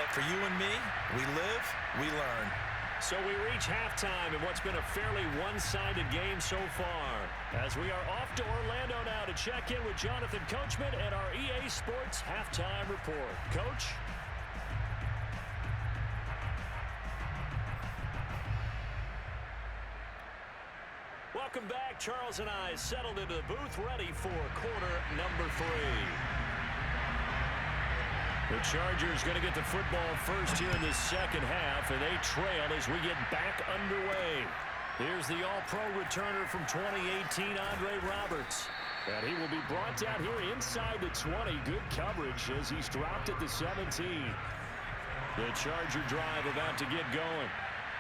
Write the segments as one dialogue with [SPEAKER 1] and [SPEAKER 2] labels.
[SPEAKER 1] But for you and me, we live, we learn.
[SPEAKER 2] So we reach halftime in what's been a fairly one-sided game so far. As we are off to Orlando now to check in with Jonathan Coachman and our EA Sports Halftime Report. Coach? Welcome back. Charles and I settled into the booth ready for quarter number 3. The Chargers going to get the football first here in the second half, and they trail as we get back underway. Here's the All-Pro returner from 2018, Andre Roberts. And he will be brought down here inside the 20. Good coverage as he's dropped at the 17. The Charger drive about to get going.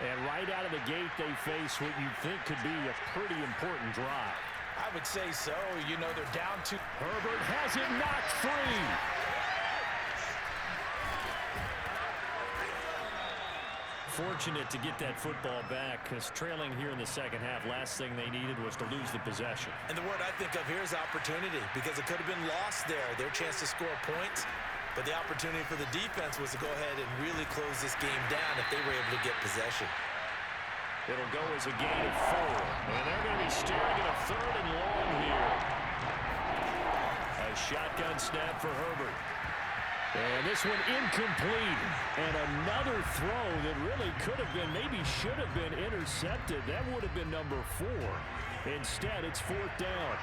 [SPEAKER 2] And right out of the gate, they face what you think could be a pretty important drive.
[SPEAKER 1] I would say so. You know, they're down to...
[SPEAKER 2] Herbert has it knocked free. Fortunate to get that football back, because trailing here in the second half, last thing they needed was to lose the possession.
[SPEAKER 1] And the word I think of here is opportunity, because it could have been lost there, their chance to score points. But the opportunity for the defense was to go ahead and really close this game down if they were able to get possession.
[SPEAKER 2] It'll go as a gain of 4. And they're going to be staring at a 3rd and long here. A shotgun snap for Herbert. And this one incomplete. And another throw that really could have been, maybe should have been intercepted. That would have been number 4. Instead, it's 4th down.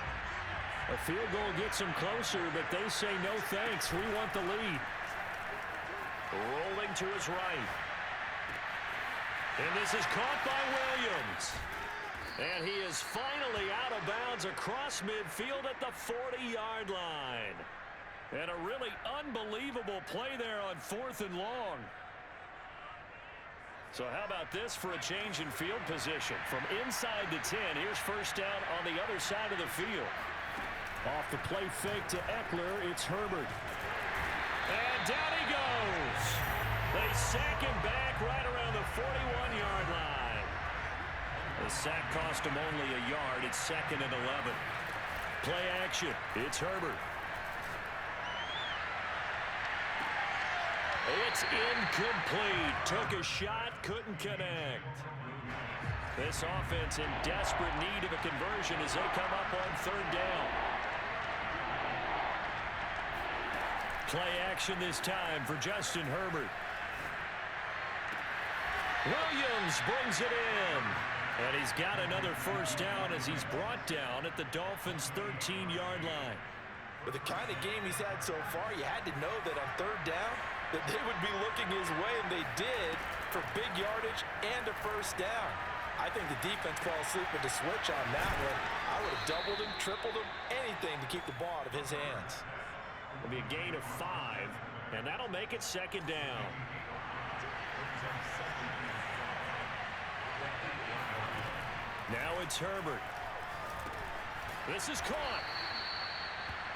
[SPEAKER 2] A field goal gets them closer, but they say no thanks. We want the lead. Rolling to his right. And this is caught by Williams. And he is finally out of bounds across midfield at the 40-yard line. And a really unbelievable play there on 4th and long. So how about this for a change in field position? From inside the 10, here's first down on the other side of the field. Off the play fake to Eckler, it's Herbert. And down he goes. They sack him back right around the 41-yard line. The sack cost him only a yard. It's 2nd and 11. Play action. It's Herbert. It's incomplete. Took a shot, couldn't connect. This offense in desperate need of a conversion as they come up on 3rd down. Play action this time for Justin Herbert. Williams brings it in. And he's got another first down as he's brought down at the Dolphins' 13-yard line.
[SPEAKER 1] With the kind of game he's had so far, you had to know that on 3rd down that they would be looking his way, and they did, for big yardage and a first down. I think the defense fell asleep with the switch on that one. I would have doubled him, tripled him, anything to keep the ball out of his hands.
[SPEAKER 2] It'll be a gain of 5, and that'll make it 2nd down. Now it's Herbert. This is caught.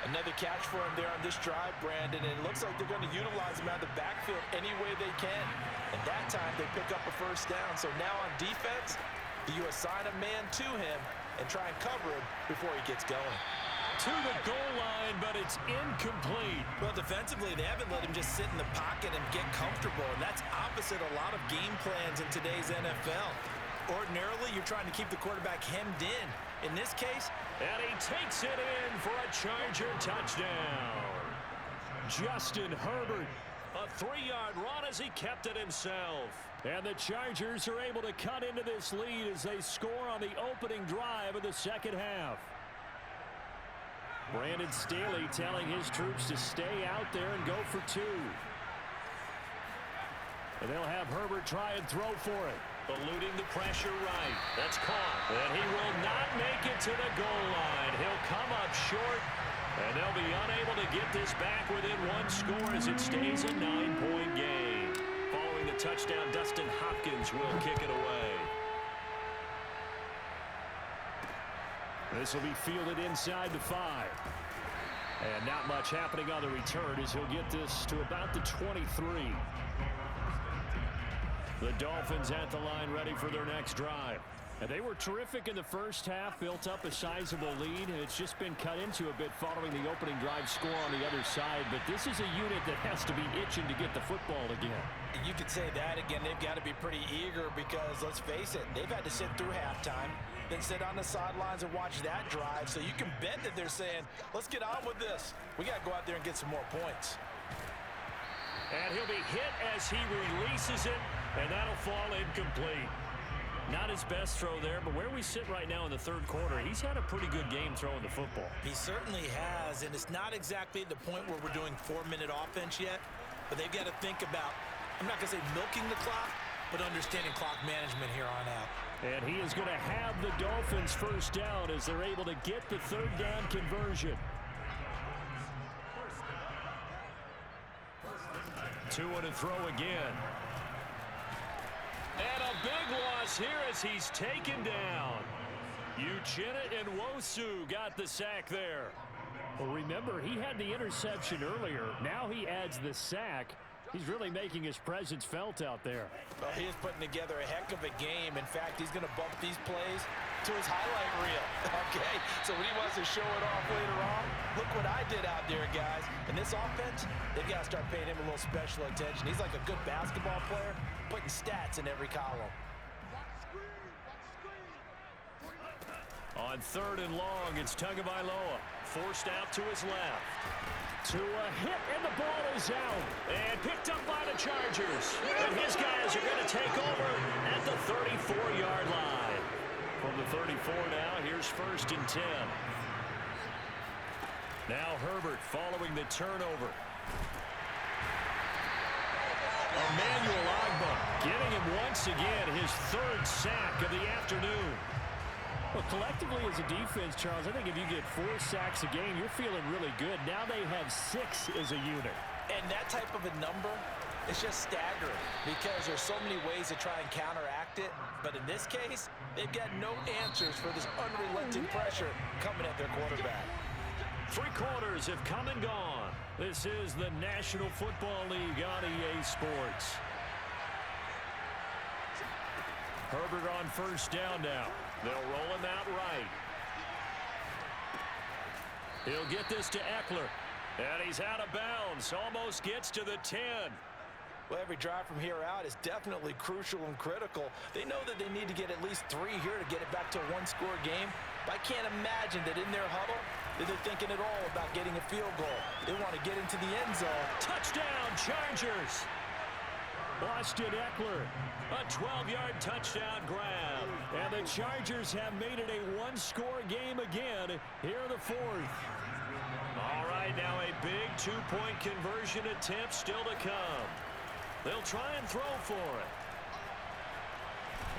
[SPEAKER 1] Another catch for him there on this drive, Brandon, and it looks like they're going to utilize him out of the backfield any way they can. And that time they pick up a first down. So now on defense, you assign a man to him and try and cover him before he gets going.
[SPEAKER 2] To the goal line, but it's incomplete.
[SPEAKER 1] Well, defensively, they haven't let him just sit in the pocket and get comfortable, and that's opposite a lot of game plans in today's NFL. Ordinarily, you're trying to keep the quarterback hemmed in. In this case,
[SPEAKER 2] and he takes it in for a Charger touchdown. Justin Herbert, a 3-yard run as he kept it himself. And the Chargers are able to cut into this lead as they score on the opening drive of the second half. Brandon Staley telling his troops to stay out there and go for 2. And they'll have Herbert try and throw for it. Eluding the pressure right. That's caught. And he will not make it to the goal line. He'll come up short. And they'll be unable to get this back within 1 score as it stays a 9-point game. Following the touchdown, Dustin Hopkins will kick it away. This will be fielded inside the 5. And not much happening on the return as he'll get this to about the 23. The Dolphins at the line ready for their next drive. And they were terrific in the first half, built up a sizable lead, and it's just been cut into a bit following the opening drive score on the other side. But this is a unit that has to be itching to get the football again.
[SPEAKER 1] You could say that again. They've got to be pretty eager because, let's face it, they've had to sit through halftime, then sit on the sidelines and watch that drive. So you can bet that they're saying, let's get on with this. We got to go out there and get some more points.
[SPEAKER 2] And he'll be hit as he releases it, and that'll fall incomplete. Not his best throw there, but where we sit right now in the third quarter, he's had a pretty good game throwing the football.
[SPEAKER 1] He certainly has, and it's not exactly the point where we're doing 4-minute offense yet, but they've got to think about, I'm not going to say milking the clock, but understanding clock management here on out.
[SPEAKER 2] And he is going to have the Dolphins first down as they're able to get the third down conversion. 2 to throw again. And a big loss here as he's taken down. Uchenna and Nwosu got the sack there. Well, remember, he had the interception earlier. Now he adds the sack. He's really making his presence felt out there.
[SPEAKER 1] Well, he is putting together a heck of a game. In fact, he's going to bump these plays to his highlight reel. Okay, so when he wants to show it off later on, look what I did out there, guys. In this offense, they've got to start paying him a little special attention. He's like a good basketball player, putting stats in every column.
[SPEAKER 2] On 3rd and long, it's Tagovailoa, forced out to his left. To a hit, and the ball is out. And picked up by the Chargers. And his guys are going to take over at the 34-yard line. From the 34 now, here's 1st and 10. Now Herbert following the turnover. Emmanuel Ogbah getting him once again his 3rd sack of the afternoon. Well, collectively as a defense, Charles, I think if you get 4 sacks a game, you're feeling really good. Now they have 6 as a unit.
[SPEAKER 1] And that type of a number is just staggering because there's so many ways to try and counteract it. But in this case, they've got no answers for this unrelenting pressure coming at their quarterback.
[SPEAKER 2] 3 quarters have come and gone. This is the National Football League on EA Sports. Herbert on 1st down now. They'll roll him out right. He'll get this to Eckler. And he's out of bounds. Almost gets to the 10.
[SPEAKER 1] Well, every drive from here out is definitely crucial and critical. They know that they need to get at least 3 here to get it back to a 1-score game. But I can't imagine that in their huddle that they're thinking at all about getting a field goal. They want to get into the end zone.
[SPEAKER 2] Touchdown, Chargers! Austin Eckler, a 12-yard touchdown grab. And the Chargers have made it a 1-score game again here in the 4th. All right, now a big 2-point conversion attempt still to come. They'll try and throw for it.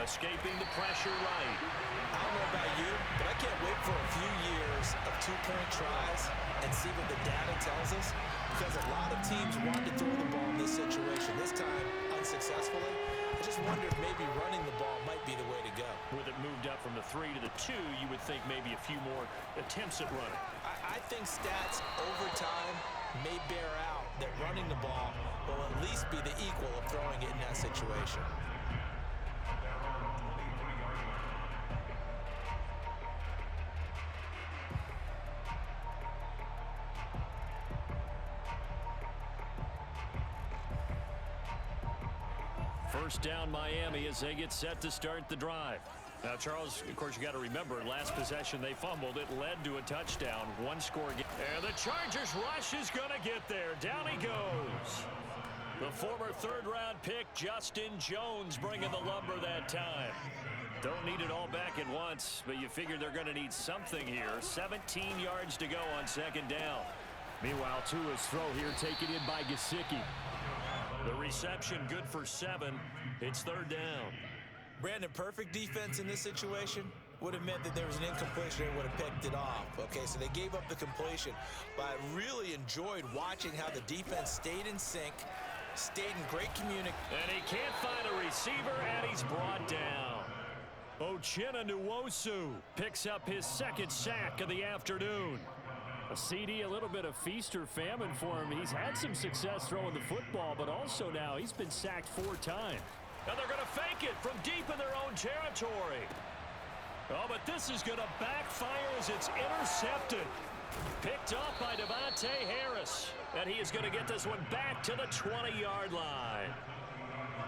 [SPEAKER 2] Escaping the pressure right.
[SPEAKER 1] I don't know about you, but I can't wait for a few years of 2-point tries and see what the data tells us. Because a lot of teams want to throw the ball in this situation. This time, unsuccessfully. I just wonder if maybe running the ball might be the way to go.
[SPEAKER 2] With it moved up from the 3 to the 2, you would think maybe a few more attempts at running.
[SPEAKER 1] I think stats over time may bear out that running the ball will at least be the equal of throwing it in that situation.
[SPEAKER 2] First down Miami as they get set to start the drive. Now, Charles, of course, you got to remember, last possession they fumbled. It led to a touchdown, 1-score game. And the Chargers rush is going to get there. Down he goes. The former 3rd-round pick, Justin Jones, bringing the lumber that time. Don't need it all back at once, but you figure they're going to need something here. 17 yards to go on 2nd down. Meanwhile, Tua's throw here taken in by Gesicki. The reception good for 7. It's 3rd down.
[SPEAKER 1] Brandon, perfect defense in this situation would have meant that there was an incompletion and would have picked it off. Okay, so they gave up the completion. But I really enjoyed watching how the defense stayed in sync, stayed in great communication.
[SPEAKER 2] And he can't find a receiver, and he's brought down. Uchenna Nwosu picks up his 2nd sack of the afternoon. A CD, a little bit of feast or famine for him. He's had some success throwing the football, but also now he's been sacked 4 times. And they're going to fake it from deep in their own territory. Oh, but this is going to backfire as it's intercepted. Picked off by Devontae Harris. And he is going to get this one back to the 20-yard line.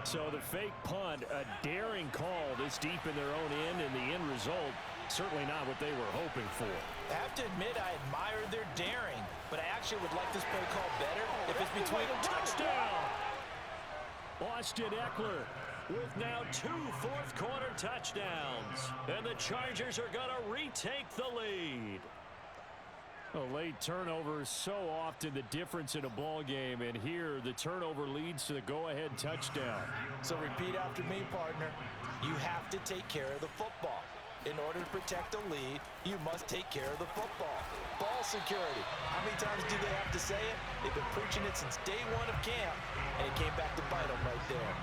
[SPEAKER 2] So the fake punt, a daring call this deep in their own end, and the end result, certainly not what they were hoping for.
[SPEAKER 1] I have to admit I admire their daring, but I actually would like this play call better if it's between
[SPEAKER 2] touchdown. Austin Eckler with now 2 fourth-quarter touchdowns. And the Chargers are going to retake the lead. A late turnover is so often the difference in a ball game, and here the turnover leads to the go-ahead touchdown.
[SPEAKER 1] So repeat after me, partner. You have to take care of the football. In order to protect a lead, you must take care of the football. Ball security. How many times do they have to say it? They've been preaching it since day one of camp, and it came back to bite them right there.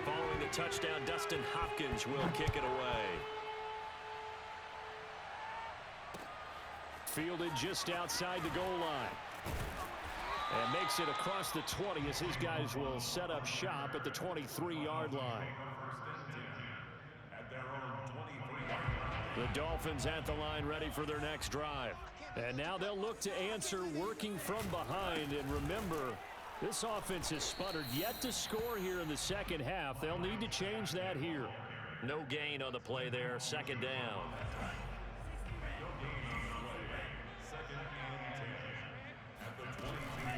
[SPEAKER 2] Following the touchdown, Dustin Hopkins will kick it away. Fielded just outside the goal line. And makes it across the 20 as his guys will set up shop at the 23-yard line. The Dolphins at the line ready for their next drive. And now they'll look to answer working from behind. And remember, this offense has sputtered yet to score here in the second half. They'll need to change that here. No gain on the play there. Second down.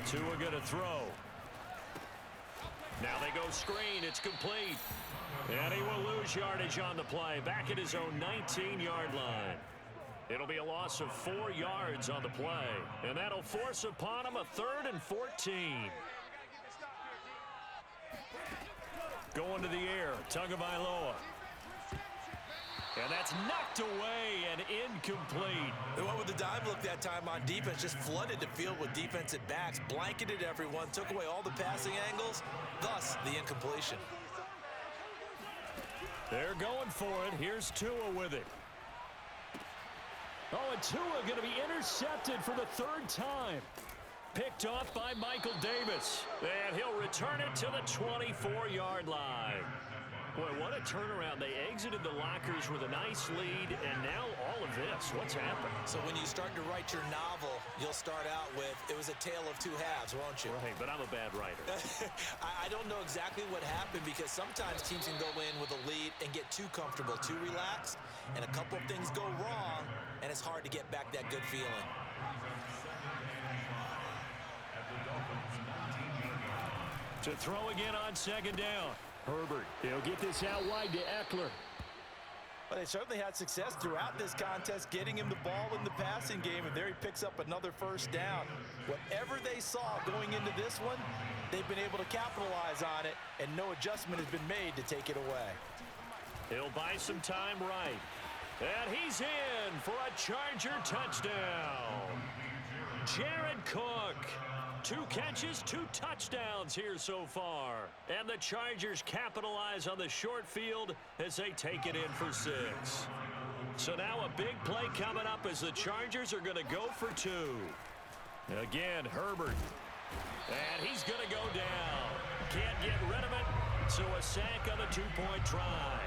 [SPEAKER 2] Tua going to throw. Now they go screen. It's complete. And he will lose yardage on the play. Back at his own 19-yard line. It'll be a loss of 4 yards on the play. And that'll force upon him a 3rd and 14. Going to the air. Tagovailoa. And that's knocked away and incomplete.
[SPEAKER 1] They went with the dive look that time on defense, just flooded the field with defensive backs, blanketed everyone, took away all the passing angles, thus the incompletion.
[SPEAKER 2] They're going for it. Here's Tua with it. Oh, and Tua going to be intercepted for the 3rd time. Picked off by Michael Davis. And he'll return it to the 24-yard line. Boy, what a turnaround. They exited the lockers with a nice lead, and now all of this. What's happened?
[SPEAKER 1] So when you start to write your novel, you'll start out with, it was a tale of 2 halves, won't you?
[SPEAKER 2] Right, but I'm a bad writer.
[SPEAKER 1] I don't know exactly what happened because sometimes teams can go in with a lead and get too comfortable, too relaxed, and a couple of things go wrong, and it's hard to get back that good feeling.
[SPEAKER 2] To throw again on 2nd down. Herbert, he'll get this out wide to Eckler.
[SPEAKER 1] Well, they certainly had success throughout this contest, getting him the ball in the passing game, and there he picks up another 1st down. Whatever they saw going into this one, they've been able to capitalize on it, and no adjustment has been made to take it away.
[SPEAKER 2] He'll buy some time right. And he's in for a Charger touchdown. Jared Cook. 2 catches, 2 touchdowns here so far. And the Chargers capitalize on the short field as they take it in for 6. So now a big play coming up as the Chargers are going to go for 2. Again, Herbert. And he's going to go down. Can't get rid of it. So a sack on the 2-point try.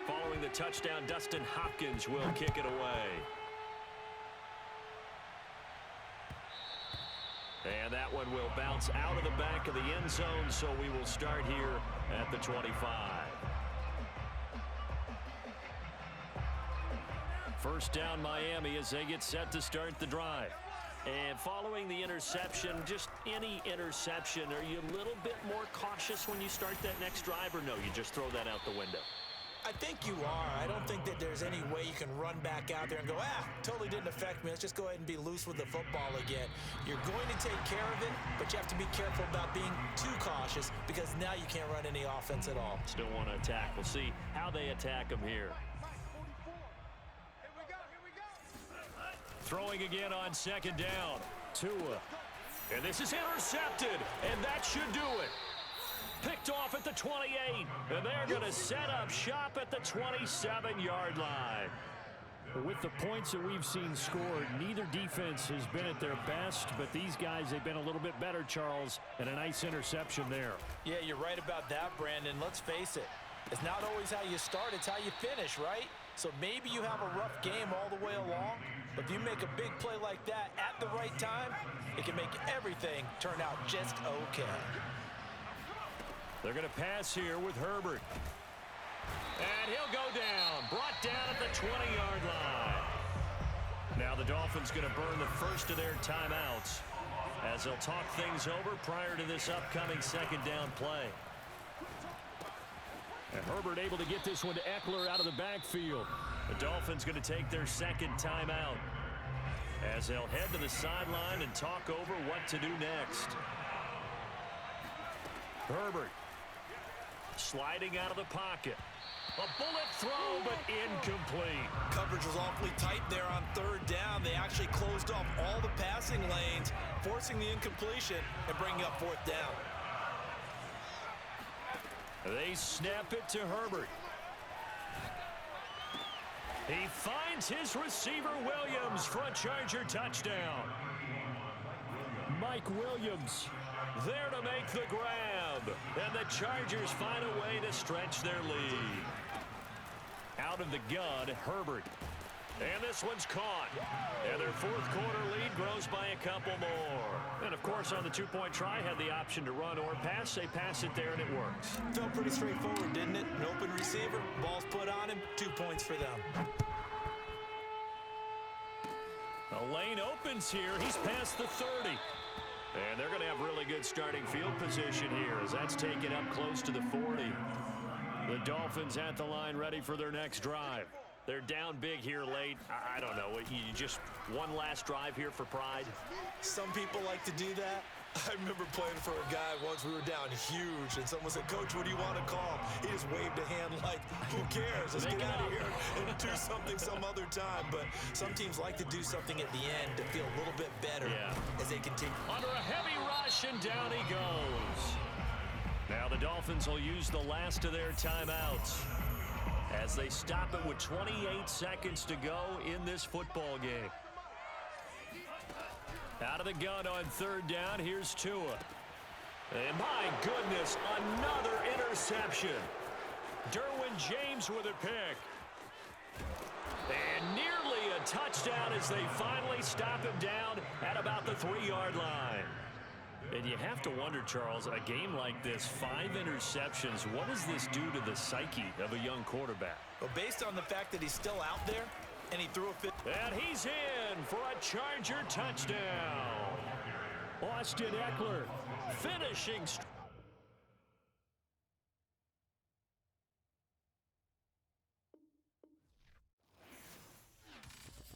[SPEAKER 2] Following the touchdown, Dustin Hopkins will kick it away. And that one will bounce out of the back of the end zone, so we will start here at the 25. First down, Miami, as they get set to start the drive. And following the interception, just any interception, are you a little bit more cautious when you start that next drive, or no, you just throw that out the window?
[SPEAKER 1] I think you are. I don't think that there's any way you can run back out there and go, totally didn't affect me. Let's just go ahead and be loose with the football again. You're going to take care of it, but you have to be careful about being too cautious because now you can't run any offense at all.
[SPEAKER 2] Still want to attack. We'll see how they attack them here. Throwing again on 2nd down. Tua. And this is intercepted, and that should do it. Picked off at the 28, and they're going to set up shop at the 27-yard line. With the points that we've seen scored, neither defense has been at their best, but these guys, they've been a little bit better, Charles, and a nice interception there.
[SPEAKER 1] Yeah, you're right about that, Brandon. Let's face it. It's not always how you start, it's how you finish, right? So maybe you have a rough game all the way along, but if you make a big play like that at the right time, it can make everything turn out just okay.
[SPEAKER 2] They're going to pass here with Herbert. And he'll go down, brought down at the 20-yard line. Now the Dolphins going to burn the first of their timeouts as they'll talk things over prior to this upcoming second down play. And Herbert able to get this one to Eckler out of the backfield. The Dolphins going to take their second timeout as they'll head to the sideline and talk over what to do next. Herbert sliding out of the pocket. A bullet throw, but incomplete.
[SPEAKER 1] Coverage was awfully tight there on third down. They actually closed off all the passing lanes, forcing the incompletion and bringing up fourth down.
[SPEAKER 2] They snap it to Herbert. He finds his receiver, Williams, for a Charger touchdown. Mike Williams there to make the grab. And the Chargers find a way to stretch their lead. Out of the gun, Herbert. And this one's caught. And their fourth quarter lead grows by a couple more. And, of course, on the two-point try, had the option to run or pass. They pass it there, and it works.
[SPEAKER 1] Felt pretty straightforward, didn't it? An open receiver, ball's put on him, 2 points for them.
[SPEAKER 2] The lane opens here. He's past the 30. And they're going to have really good starting field position here as that's taken up close to the 40. The Dolphins at the line ready for their next drive. They're down big here late. I don't know. You just one last drive here for pride?
[SPEAKER 1] Some people like to do that. I remember playing for a guy once. We were down huge, and someone said, "Coach, what do you want to call?" He just waved a hand like, who cares? Let's get out of here and do something some other time. But some teams like to do something at the end to feel a little bit better as they continue.
[SPEAKER 2] Under a heavy rush, and down he goes. Now the Dolphins will use the last of their timeouts as they stop it with 28 seconds to go in this football game. Out of the gun on third down, here's Tua. And my goodness, another interception. Derwin James with a pick. And nearly a touchdown as they finally stop him down at about the 3-yard line. And you have to wonder, Charles, a game like this, 5 interceptions, what does this do to the psyche of a young quarterback?
[SPEAKER 1] Well, based on the fact that he's still out there, and he threw a fit.
[SPEAKER 2] And he's in for a Charger touchdown. Austin Eckler finishing.